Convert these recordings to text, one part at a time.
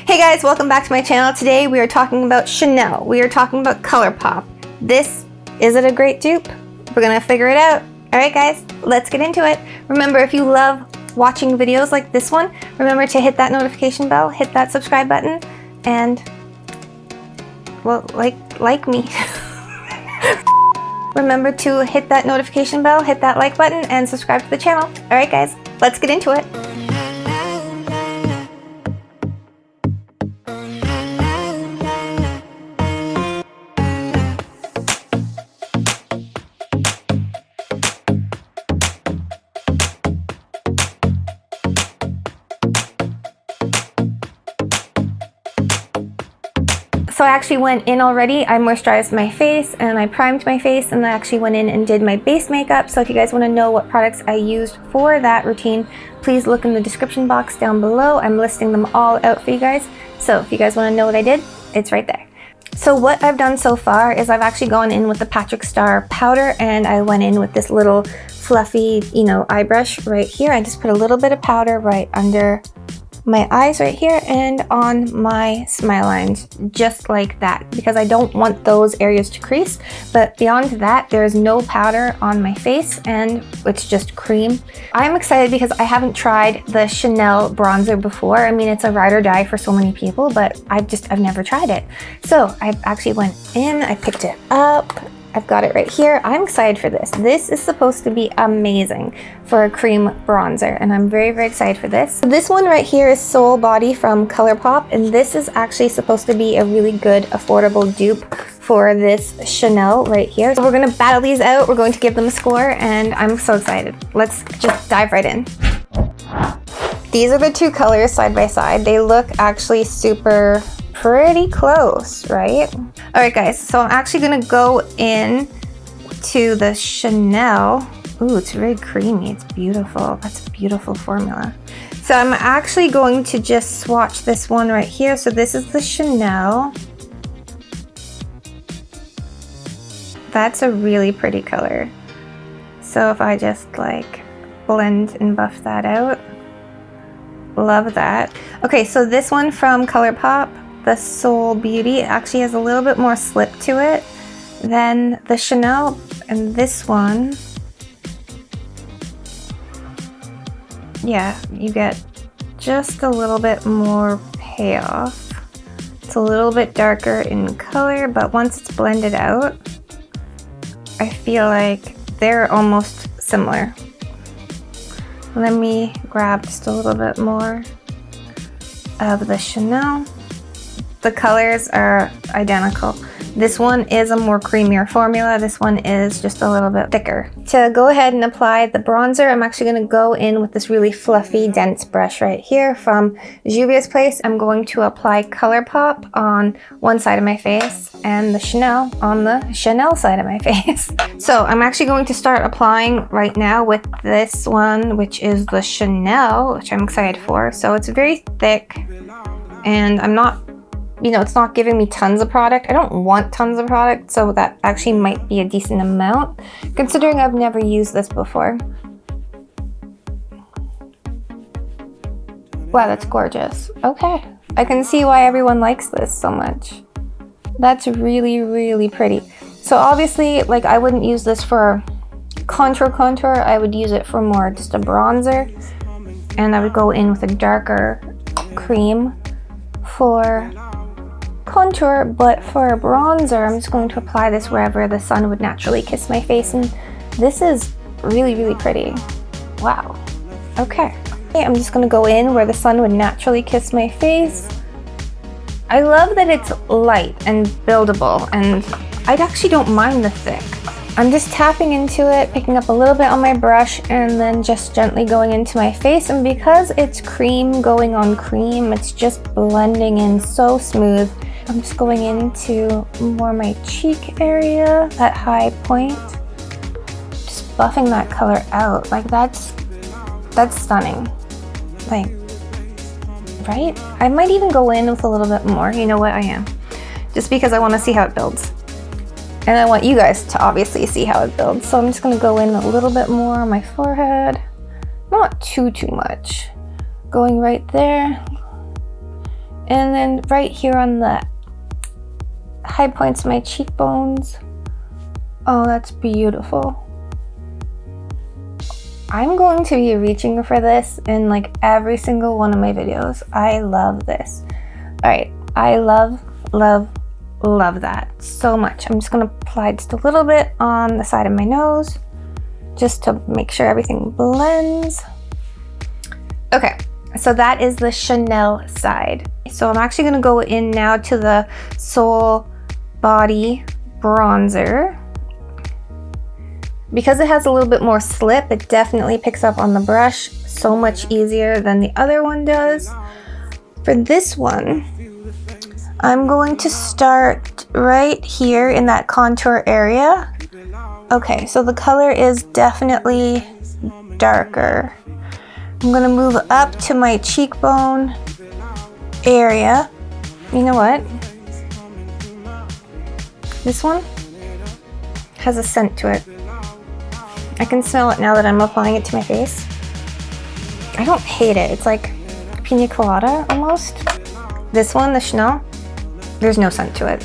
Hey guys, welcome back to my channel. Today we are talking about Chanel. We are talking about Colourpop. Is it a great dupe? We're gonna figure it out. Alright guys, let's get into it. Remember, if you love watching videos like this one, remember to hit that notification bell, hit that subscribe button, and, well, like me. Remember to hit that notification bell, hit that like button, and subscribe to the channel. Alright guys, let's get into it. So I actually went in already. I moisturized my face and I primed my face, and I actually went in and did my base makeup. So if you guys want to know what products I used for that routine, please look in the description box down below. I'm listing them all out for you guys. So if you guys want to know what I did, it's right there. So what I've done so far is I've actually gone in with the Patrick Star powder, and I went in with this little fluffy, eye brush right here. I just put a little bit of powder right under my eyes right here and on my smile lines, just like that, because I don't want those areas to crease. But beyond that, there is no powder on my face and it's just cream. I'm excited because I haven't tried the Chanel bronzer before. I mean, it's a ride or die for so many people, but I've never tried it. So I actually went in, I picked it up. I've got it right here. I'm excited for this. This is supposed to be amazing for a cream bronzer, and I'm very, very excited for this. This one right here is Sol Body from Colourpop, and this is actually supposed to be a really good, affordable dupe for this Chanel right here. So we're gonna battle these out. We're going to give them a score, and I'm so excited. Let's just dive right in. These are the two colors side by side. They look actually pretty close, right? All right guys, so I'm actually gonna go in to the Chanel. Ooh, it's very creamy, it's beautiful. That's a beautiful formula. So I'm actually going to just swatch this one right here. So this is the Chanel. That's a really pretty color. So if I just blend and buff that out, love that. Okay, so this one from Colourpop, the Sol Beauty, actually has a little bit more slip to it than the Chanel, and this one, yeah, you get just a little bit more payoff. It's a little bit darker in color, but once it's blended out, I feel like they're almost similar. Let me grab just a little bit more of the Chanel. The colors are identical. This one is a more creamier formula. This one is just a little bit thicker. To go ahead and apply the bronzer, I'm actually gonna go in with this really fluffy, dense brush right here from Juvia's Place. I'm going to apply Colourpop on one side of my face and the Chanel on the Chanel side of my face. So I'm actually going to start applying right now with this one, which is the Chanel, which I'm excited for. So it's very thick, and I'm not, it's not giving me tons of product. I don't want tons of product, so that actually might be a decent amount, considering I've never used this before. Wow, that's gorgeous. Okay, I can see why everyone likes this so much. That's really, really pretty. So obviously, I wouldn't use this for contour. I would use it for more just a bronzer, and I would go in with a darker cream for contour. But for a bronzer, I'm just going to apply this wherever the sun would naturally kiss my face, and this is really, really pretty. Wow. Okay, I'm just gonna go in where the sun would naturally kiss my face. I love that it's light and buildable, and I actually don't mind the thick. I'm just tapping into it, picking up a little bit on my brush, and then just gently going into my face. And because it's cream going on cream, it's just blending in so smooth. I'm just going into more my cheek area, that high point. Just buffing that color out. That's stunning. Right? I might even go in with a little bit more. You know what? I am. Just because I want to see how it builds. And I want you guys to obviously see how it builds. So I'm just going to go in a little bit more on my forehead. Not too much. Going right there. And then right here on the high points of my cheekbones. Oh, that's beautiful. I'm going to be reaching for this in like every single one of my videos. I love this. All right, I love that so much. I'm just gonna apply just a little bit on the side of my nose just to make sure everything blends. Okay, so that is the Chanel side. So I'm actually gonna go in now to the Sol Body Bronzer. Because it has a little bit more slip, it definitely picks up on the brush so much easier than the other one does. For this one, I'm going to start right here in that contour area. Okay, so the color is definitely darker. I'm gonna move up to my cheekbone area. You know what? This one has a scent to it. I can smell it now that I'm applying it to my face. I don't hate it. It's like pina colada almost. This one, the Chanel, there's no scent to it.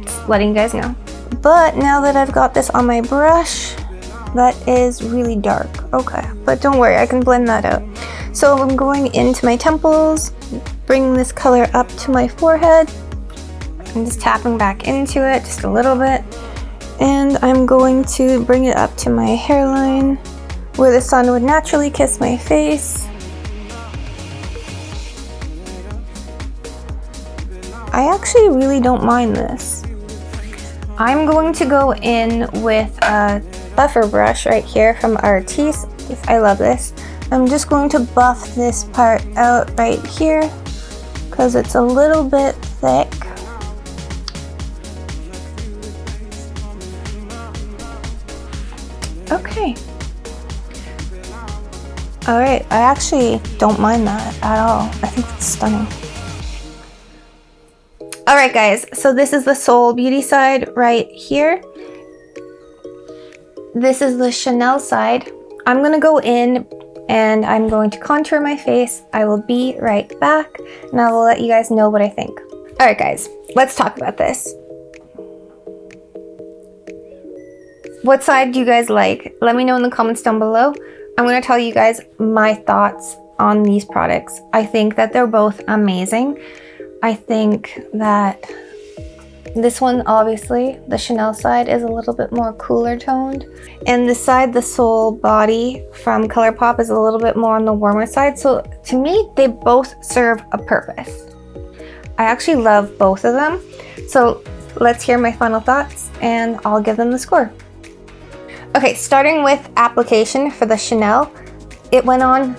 Just letting you guys know. But now that I've got this on my brush, that is really dark. Okay, but don't worry, I can blend that out. So I'm going into my temples, bringing this color up to my forehead. I'm just tapping back into it just a little bit. And I'm going to bring it up to my hairline where the sun would naturally kiss my face. I actually really don't mind this. I'm going to go in with a buffer brush right here from Artis. I love this. I'm just going to buff this part out right here because it's a little bit thick. Okay. All right, I actually don't mind that at all. I think it's stunning. All right, guys, so this is the Sol Beauty side right here. This is the Chanel side. I'm gonna go in and I'm going to contour my face. I will be right back and I will let you guys know what I think. All right, guys, let's talk about this. What side do you guys like? Let me know in the comments down below. I'm gonna tell you guys my thoughts on these products. I think that they're both amazing. I think that this one, obviously, the Chanel side is a little bit more cooler toned. And this side, the Sol Body from Colourpop, is a little bit more on the warmer side. So to me, they both serve a purpose. I actually love both of them. So let's hear my final thoughts and I'll give them the score. Okay, starting with application for the Chanel, it went on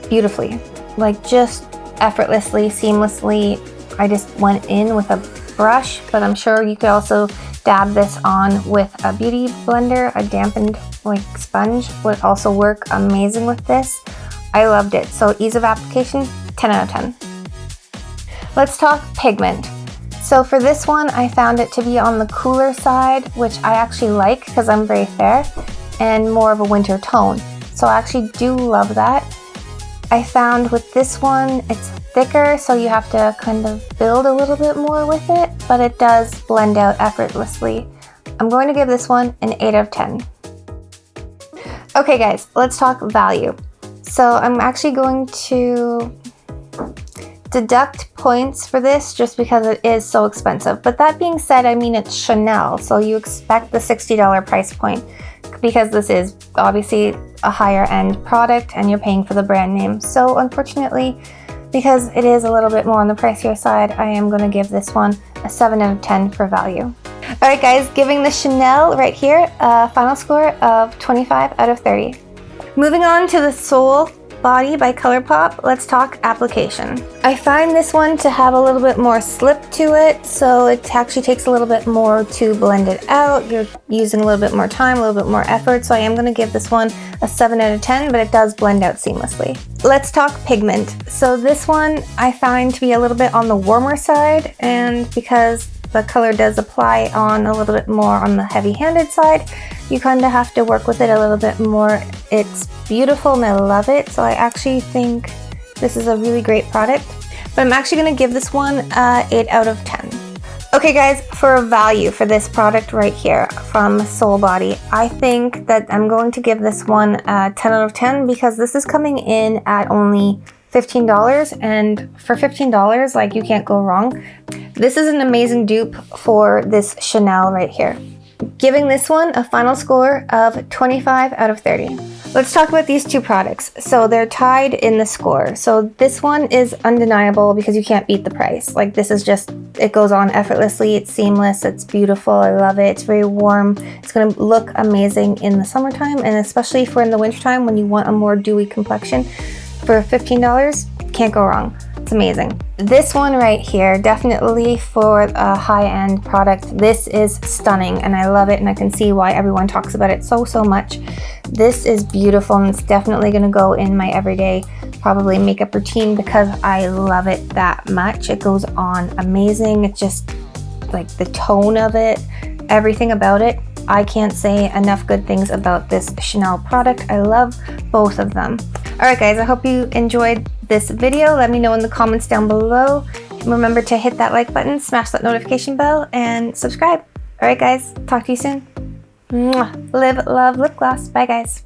beautifully, like just effortlessly, seamlessly. I just went in with a brush, but I'm sure you could also dab this on with a beauty blender. A dampened like sponge would also work amazing with this. I loved it. So ease of application, 10 out of 10. Let's talk pigment. So for this one, I found it to be on the cooler side, which I actually like because I'm very fair, and more of a winter tone. So I actually do love that. I found with this one, it's thicker, so you have to kind of build a little bit more with it, but it does blend out effortlessly. I'm going to give this one an 8 out of 10. Okay guys, let's talk value. So I'm actually going to deduct points for this just because it is so expensive. But that being said, I mean, it's Chanel, so you expect the $60 price point because this is obviously a higher end product and you're paying for the brand name. So unfortunately, because it is a little bit more on the pricier side, I am going to give this one a 7 out of 10 for value. All right guys, giving the Chanel right here a final score of 25 out of 30. Moving on to the Sol Body by Colourpop, let's talk application. I find this one to have a little bit more slip to it, so it actually takes a little bit more to blend it out. You're using a little bit more time, a little bit more effort, so I am going to give this one a 7 out of 10, but it does blend out seamlessly. Let's talk pigment. So this one I find to be a little bit on the warmer side, and because the color does apply on a little bit more on the heavy-handed side, you kind of have to work with it a little bit more. It's beautiful and I love it, so I actually think this is a really great product. but I'm actually gonna give this one 8 out of 10. Okay guys, for a value for this product right here from Sol Body, I think that I'm going to give this one 10 out of 10 because this is coming in at only $15, and for $15, like, you can't go wrong. This is an amazing dupe for this Chanel right here. Giving this one a final score of 25 out of 30. Let's talk about these two products. So they're tied in the score. So this one is undeniable because you can't beat the price. Like, this is just, it goes on effortlessly, it's seamless, it's beautiful, I love it, it's very warm. It's gonna look amazing in the summertime, and especially for in the wintertime when you want a more dewy complexion. For $15, can't go wrong. It's amazing. This one right here, definitely for a high-end product, this is stunning and I love it, and I can see why everyone talks about it so much. This is beautiful and it's definitely gonna go in my everyday, probably makeup routine because I love it that much. It goes on amazing. It's just like the tone of it, everything about it. I can't say enough good things about this Chanel product. I love both of them. All right guys, I hope you enjoyed this video. Let me know in the comments down below. Remember to hit that like button, smash that notification bell, and subscribe. All right guys, talk to you soon. Mwah. Live, love, lip gloss. Bye guys.